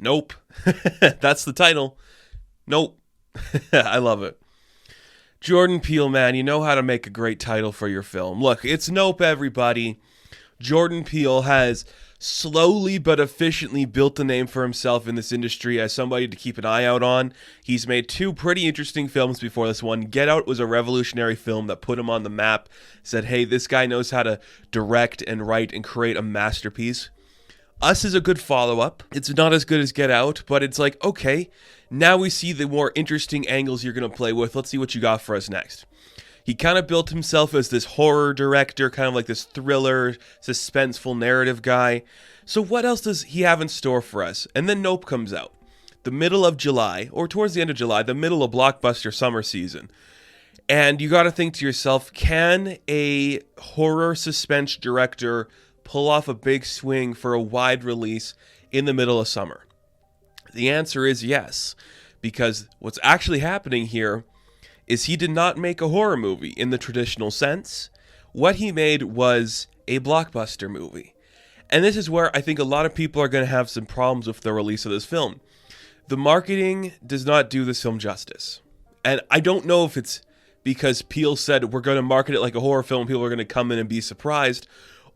Nope. That's the title. Nope. I love it. Jordan Peele, man, you know how to make a great title for your film. Look, it's Nope, everybody. Jordan Peele has slowly but efficiently built a name for himself in this industry as somebody to keep an eye out on. He's made two pretty interesting films before this one. Get Out was a revolutionary film that put him on the map, said, hey, this guy knows how to direct and write and create a masterpiece. Us is a good follow-up. It's not as good as Get Out, but it's like, okay, now we see the more interesting angles you're going to play with. Let's see what you got for us next. He kind of built himself as this horror director, kind of like this thriller, suspenseful narrative guy. So what else does he have in store for us? And then Nope comes out. The middle of July, or towards the end of July, the middle of blockbuster summer season. And you got to think to yourself, can a horror suspense director pull off a big swing for a wide release in the middle of summer? The answer is yes, because what's actually happening here is he did not make a horror movie in the traditional sense. What he made was a blockbuster movie. And this is where I think a lot of people are going to have some problems with the release of this film. The marketing does not do this film justice. And I don't know if it's because Peele said we're going to market it like a horror film, people are going to come in and be surprised,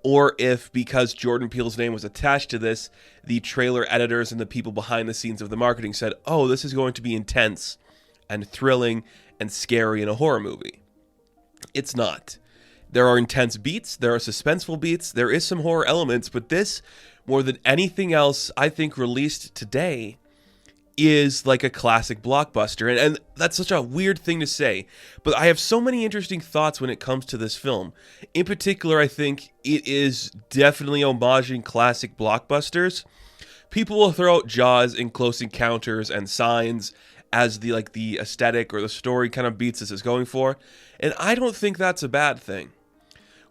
or if because Jordan Peele's name was attached to this, the trailer editors and the people behind the scenes of the marketing said, oh, this is going to be intense and thrilling and scary in a horror movie. It's not. There are intense beats, there are suspenseful beats, there is some horror elements, but this, more than anything else, I think released today, is like a classic blockbuster. And that's such a weird thing to say, but I have so many interesting thoughts when it comes to this film. In particular, I think it is definitely homaging classic blockbusters. People will throw out Jaws and Close Encounters and Signs as the aesthetic or the story kind of beats this is going for, and I don't think that's a bad thing.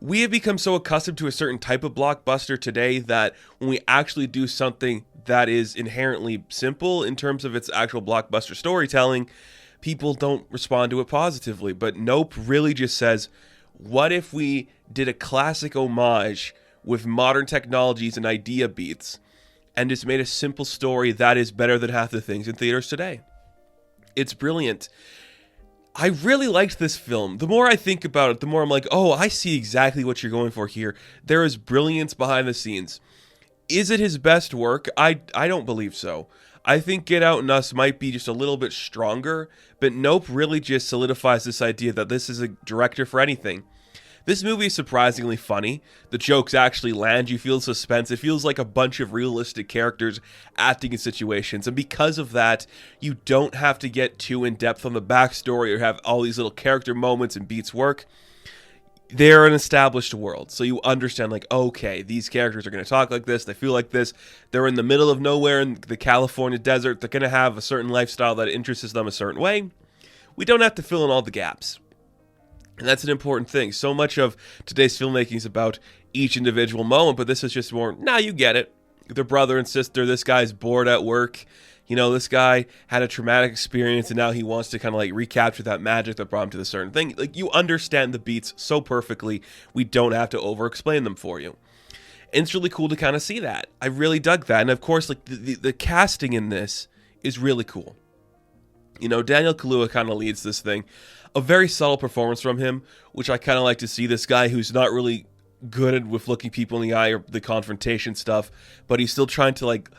We have become so accustomed to a certain type of blockbuster today that when we actually do something that is inherently simple in terms of its actual blockbuster storytelling, people don't respond to it positively. But Nope really just says, what if we did a classic homage with modern technologies and idea beats and just made a simple story that is better than half the things in theaters today? It's brilliant. I really liked this film. The more I think about it, the more I'm like, oh, I see exactly what you're going for here. There is brilliance behind the scenes. Is it his best work? I don't believe so. I think Get Out and Us might be just a little bit stronger, but Nope really just solidifies this idea that this is a director for anything. This movie is surprisingly funny. The jokes actually land. You feel suspense. It feels like a bunch of realistic characters acting in situations. And because of that, you don't have to get too in-depth on the backstory or have all these little character moments and beats work. They're an established world. So you understand, like, okay, these characters are going to talk like this. They feel like this. They're in the middle of nowhere in the California desert. They're going to have a certain lifestyle that interests them a certain way. We don't have to fill in all the gaps. And that's an important thing. So much of today's filmmaking is about each individual moment, but this is just more, you get it. They're brother and sister. This guy's bored at work. You know, this guy had a traumatic experience and now he wants to kind of like recapture that magic that brought him to the certain thing. Like, you understand the beats so perfectly, we don't have to over-explain them for you. And it's really cool to kind of see that. I really dug that. And of course, like the casting in this is really cool. You know, Daniel Kaluuya kind of leads this thing. A very subtle performance from him, which I kind of like to see. This guy who's not really good with looking people in the eye or the confrontation stuff, but he's still trying to like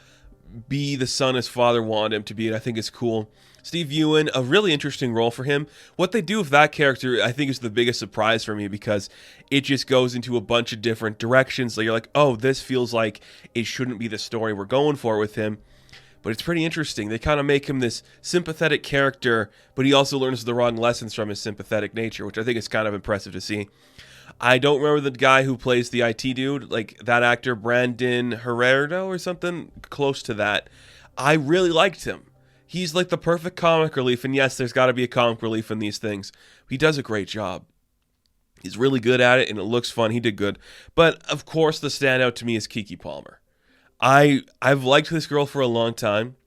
be the son his father wanted him to be, and I think it's cool. Steve Ewan, a really interesting role for him. What they do with that character, I think, is the biggest surprise for me because it just goes into a bunch of different directions. So you're like, oh, this feels like it shouldn't be the story we're going for with him. But it's pretty interesting. They kind of make him this sympathetic character, but he also learns the wrong lessons from his sympathetic nature, which I think is kind of impressive to see. I don't remember the guy who plays the IT dude, like that actor, Brandon Herrero or something close to that. I really liked him. He's like the perfect comic relief, and yes, there's got to be a comic relief in these things. He does a great job. He's really good at it, and it looks fun. He did good. But, of course, the standout to me is Keke Palmer. I've liked this girl for a long time,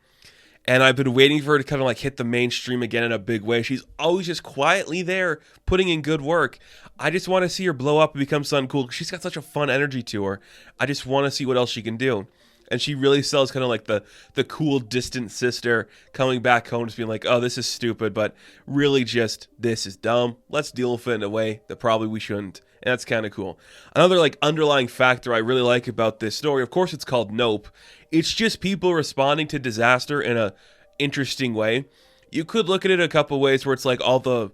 and I've been waiting for her to kind of like hit the mainstream again in a big way. She's always just quietly there, putting in good work. I just want to see her blow up and become something cool. She's got such a fun energy to her. I just want to see what else she can do. And she really sells kind of like the cool, distant sister coming back home just being like, oh, this is stupid, but really just, this is dumb. Let's deal with it in a way that probably we shouldn't. And that's kind of cool. Another like underlying factor I really like about this story, of course it's called Nope. It's just people responding to disaster in a interesting way. You could look at it a couple ways where it's like all the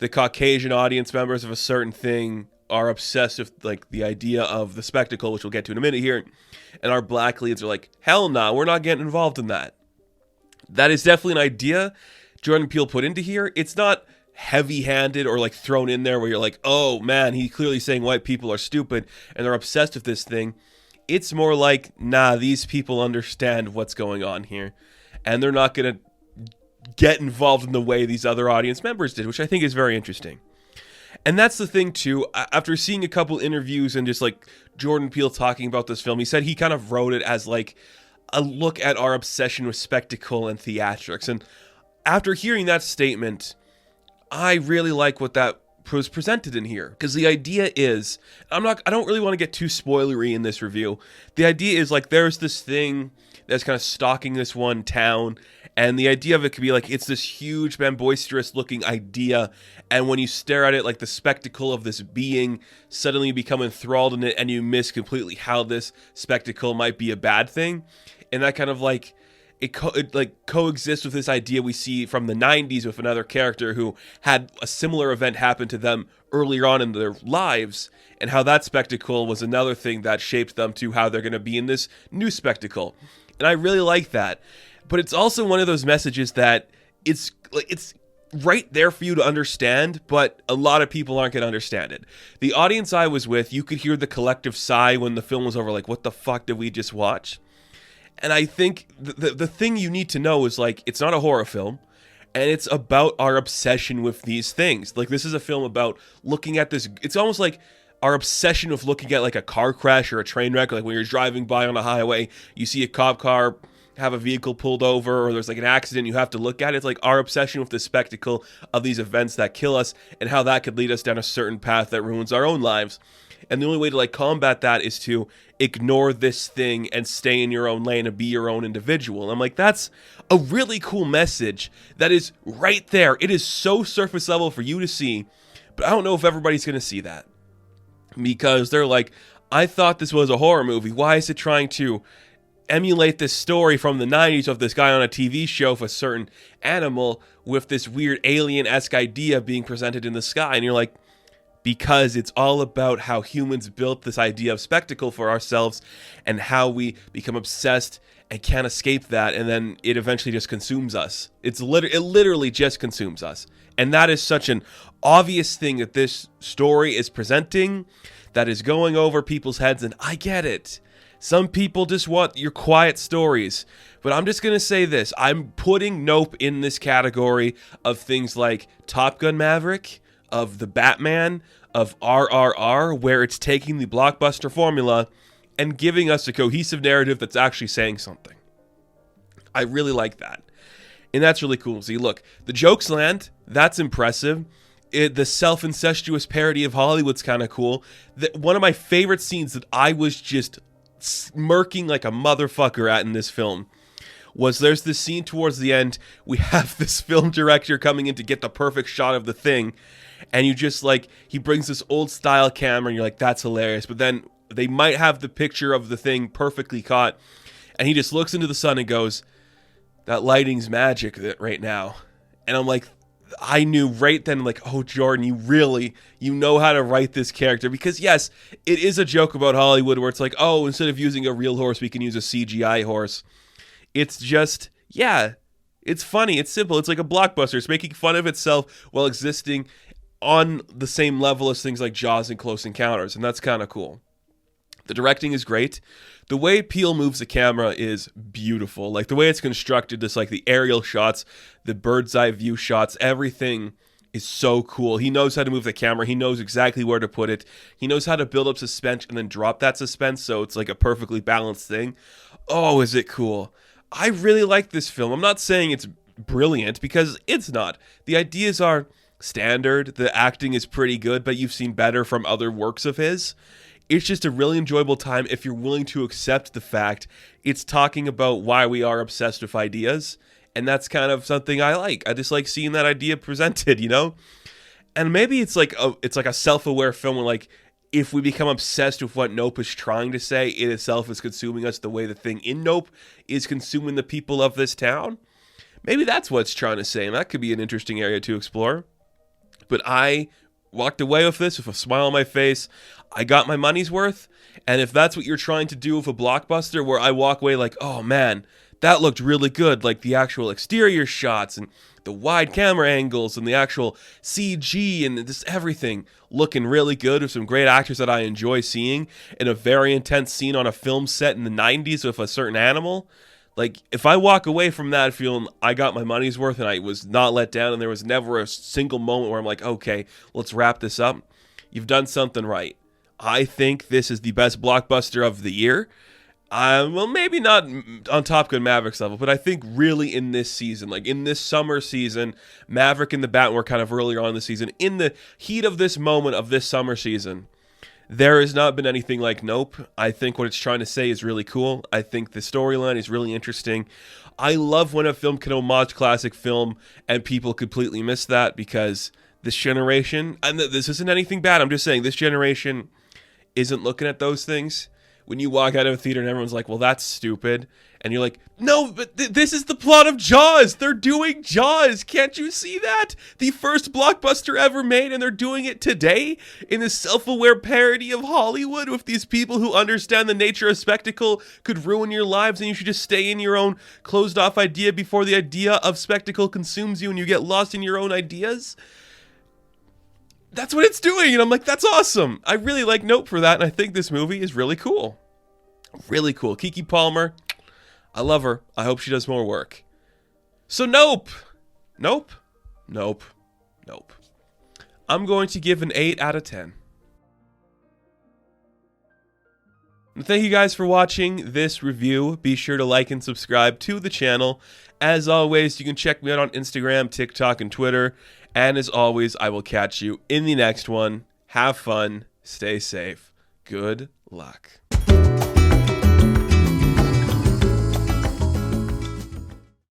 Caucasian audience members of a certain thing are obsessed with like the idea of the spectacle, which we'll get to in a minute here. And our black leads are like, hell no, we're not getting involved in that. That is definitely an idea Jordan Peele put into here. It's not heavy-handed or like thrown in there where you're like, oh man, he's clearly saying white people are stupid and they're obsessed with this thing. It's more like, nah, these people understand what's going on here. And they're not going to get involved in the way these other audience members did, which I think is very interesting. And that's the thing, too. After seeing a couple interviews and just, like, Jordan Peele talking about this film, he said he kind of wrote it as, like, a look at our obsession with spectacle and theatrics. And after hearing that statement, I really like what that was presented in here. Because the idea is, I don't really want to get too spoilery in this review. The idea is, like, there's this thing that's kind of stalking this one town, and the idea of it could be like, it's this huge, boisterous looking idea, and when you stare at it, like the spectacle of this being, suddenly you become enthralled in it, and you miss completely how this spectacle might be a bad thing. And that kind of like, it coexists with this idea we see from the 90s with another character who had a similar event happen to them earlier on in their lives, and how that spectacle was another thing that shaped them to how they're going to be in this new spectacle. And I really like that. But it's also one of those messages that it's right there for you to understand, but a lot of people aren't going to understand it. The audience I was with, you could hear the collective sigh when the film was over, like, what the fuck did we just watch? And I think the thing you need to know is, like, it's not a horror film, and it's about our obsession with these things. Like, this is a film about looking at this, it's almost like our obsession with looking at, like, a car crash or a train wreck, like when you're driving by on a highway, you see a cop car have a vehicle pulled over, or there's like an accident you have to look at. It's like our obsession with the spectacle of these events that kill us and how that could lead us down a certain path that ruins our own lives. And the only way to like combat that is to ignore this thing and stay in your own lane and be your own individual. And I'm like, that's a really cool message that is right there. It is so surface level for you to see, but I don't know if everybody's going to see that, because they're like, I thought this was a horror movie. Why is it trying to emulate this story from the 90s of this guy on a TV show for a certain animal with this weird alien-esque idea being presented in the sky? And you're like, because it's all about how humans built this idea of spectacle for ourselves and how we become obsessed and can't escape that, and then it eventually just consumes us. It literally just consumes us. And that is such an obvious thing that this story is presenting that is going over people's heads, and I get it. Some people just want your quiet stories. But I'm just going to say this. I'm putting Nope in this category of things like Top Gun Maverick, of The Batman, of RRR, where it's taking the blockbuster formula and giving us a cohesive narrative that's actually saying something. I really like that. And that's really cool. See, look, the jokes land. That's impressive. The self-incestuous parody of Hollywood's kind of cool. One of my favorite scenes that I was just smirking like a motherfucker at in this film was there's this scene towards the end. We have this film director coming in to get the perfect shot of the thing, and you just like, he brings this old style camera and you're like, that's hilarious. But then they might have the picture of the thing perfectly caught, and he just looks into the sun and goes, that lighting's magic right now. And I'm like, I knew right then, like, oh, Jordan, you know how to write this character. Because, yes, it is a joke about Hollywood where it's like, oh, instead of using a real horse, we can use a CGI horse. It's just, yeah, it's funny. It's simple. It's like a blockbuster. It's making fun of itself while existing on the same level as things like Jaws and Close Encounters. And that's kind of cool. The directing is great. The way Peele moves the camera is beautiful. Like the way it's constructed, just like the aerial shots, the bird's eye view shots, everything is so cool. He knows how to move the camera. He knows exactly where to put it. He knows how to build up suspense and then drop that suspense, so it's like a perfectly balanced thing. Oh, is it cool. I really like this film. I'm not saying it's brilliant, because it's not. The ideas are standard. The acting is pretty good, but you've seen better from other works of his. It's just a really enjoyable time if you're willing to accept the fact it's talking about why we are obsessed with ideas. And that's kind of something I like. I just like seeing that idea presented, you know? And maybe it's like a self-aware film where, like, if we become obsessed with what Nope is trying to say, it itself is consuming us the way the thing in Nope is consuming the people of this town. Maybe that's what it's trying to say, and that could be an interesting area to explore. But I walked away with this with a smile on my face. I got my money's worth, and if that's what you're trying to do with a blockbuster, where I walk away like, oh man, that looked really good, like the actual exterior shots and the wide camera angles and the actual CG and just everything looking really good with some great actors that I enjoy seeing in a very intense scene on a film set in the 90s with a certain animal. Like, if I walk away from that feeling I got my money's worth and I was not let down and there was never a single moment where I'm like, okay, let's wrap this up, you've done something right. I think this is the best blockbuster of the year. Well, maybe not on Top Gun Maverick's level, but I think really in this season, like in this summer season, Maverick and the Bat were kind of earlier on in the season. In the heat of this moment of this summer season, there has not been anything like Nope. I think what it's trying to say is really cool. I think the storyline is really interesting. I love when a film can homage classic film and people completely miss that, because this generation, and this isn't anything bad, I'm just saying this generation isn't looking at those things. When you walk out of a theater and everyone's like, well, that's stupid. And you're like, no, but this is the plot of Jaws. They're doing Jaws. Can't you see that? The first blockbuster ever made, and they're doing it today in this self-aware parody of Hollywood with these people who understand the nature of spectacle could ruin your lives, and you should just stay in your own closed-off idea before the idea of spectacle consumes you and you get lost in your own ideas. That's what it's doing, and I'm like, that's awesome. I really like Nope for that, and I think this movie is really cool. Really cool. Keke Palmer, I love her. I hope she does more work. So Nope. Nope. Nope. Nope. I'm going to give an 8 out of 10. And thank you guys for watching this review. Be sure to like and subscribe to the channel. As always, you can check me out on Instagram, TikTok, and Twitter. And as always, I will catch you in the next one. Have fun. Stay safe. Good luck.